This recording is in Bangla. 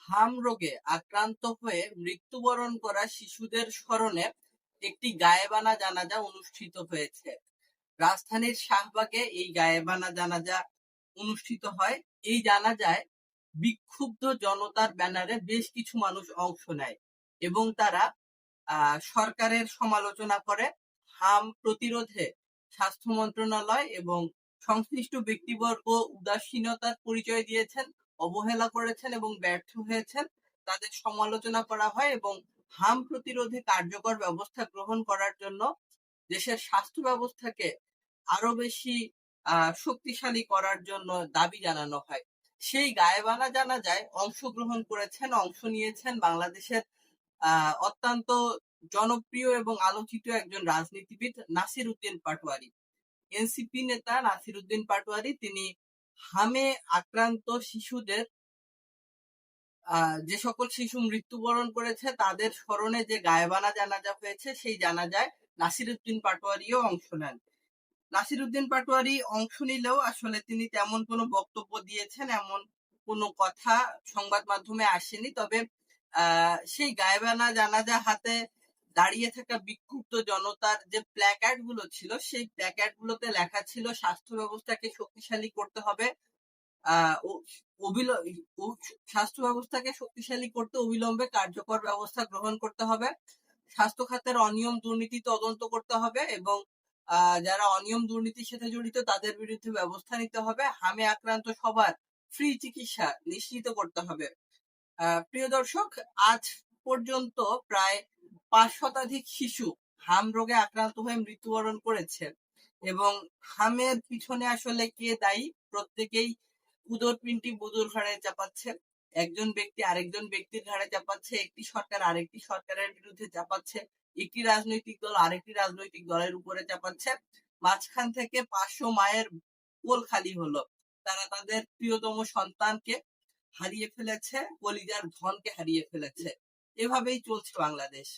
হাম রোগে আক্রান্ত হয়ে মৃত্যুবরণ করা শিশুদের স্মরণে একটি গায়েবানা জানাজা অনুষ্ঠিত হয়েছে। রাজধানীর শাহবাগে এই গায়েবানা জানাজা অনুষ্ঠিত হয়। এই জানাজায় বিক্ষুব্ধ জনতার ব্যানারে বেশ কিছু মানুষ অংশ নেয় এবং তারা সরকারের সমালোচনা করে। হাম প্রতিরোধে স্বাস্থ্য মন্ত্রণালয় এবং সংশ্লিষ্ট ব্যক্তিবর্গ উদাসীনতার পরিচয় দিয়েছেন, অবহেলা করেছেন এবং ব্যর্থ হয়েছেন। তাদের সমালোচনা করা হয় এবং হাম প্রতিরোধে কার্যকর ব্যবস্থা গ্রহণ করার জন্য দেশের স্বাস্থ্য ব্যবস্থাকে আরো বেশি শক্তিশালী করার জন্য দাবি জানানো হয়। সেই গায়েবানা জানাজায় অংশ নিয়েছেন বাংলাদেশের অত্যন্ত জনপ্রিয় এবং আলোচিত একজন রাজনীতিবিদ নাসির উদ্দিন পাটোয়ারি। এনসিপি নেতা নাসির উদ্দিন পাটোয়ারি তিনি হামে আক্রান্ত শিশুদের যে সকল শিশু মৃত্যুবরণ করেছে তাদের স্মরণে যে গায়েবানা জানাজা হয়েছে সেই জানাজায় নাসির উদ্দিন পাটোয়ারিও অংশ নেন। নাসির উদ্দিন পাটোয়ারি অংশ নিলেও আসলে তিনি তেমন কোনো বক্তব্য দিয়েছেন এমন কোনো কথা সংবাদ মাধ্যমে আসেনি। তবে সেই গায়েবানা জানাজা হাতে দাঁড়িয়ে থাকা বিক্ষুব্ধ জনতার যে প্ল্যাকার্ড গুলো ছিল সেই প্ল্যাকার্ড গুলোতে লেখা ছিল স্বাস্থ্য ব্যবস্থাকে শক্তিশালী করতে হবে, স্বাস্থ্য ব্যবস্থাকে শক্তিশালী করতে অবিলম্বে কার্যকর ব্যবস্থা গ্রহণ করতে হবে, স্বাস্থ্য খাতের অনিয়ম দুর্নীতি তদন্ত করতে হবে এবং যারা অনিয়ম দুর্নীতির সাথে জড়িত তাদের বিরুদ্ধে ব্যবস্থা নিতে হবে, হামে আক্রান্ত সবার ফ্রি চিকিৎসা নিশ্চিত করতে হবে। প্রিয় দর্শক, আজ পর্যন্ত প্রায় 5 শতাধিক শিশু হাম রোগে আক্রান্ত হয়ে মৃত্যুবরণ করেছে এবং হামের পিছনে আসলে কে দায়ী প্রত্যেকেই উদর পিণ্ডি বুদুর ঘাড়ে চাপাচ্ছে। একজন ব্যক্তি আরেকজন ব্যক্তির ঘাড়ে চাপাচ্ছে, একটি সরকার আরেকটি সরকারের বিরুদ্ধে চাপাচ্ছে, একটি রাজনৈতিক দল আরেকটি রাজনৈতিক দলের উপরে চাপাচ্ছে। মাঝখান থেকে 500 মায়ের কোল খালি হলো। তারা তাদের প্রিয়তম সন্তানকে হারিয়ে ফেলেছে, কলিজার ধনকে হারিয়ে ফেলেছে। এভাবেই চলছে বাংলাদেশ।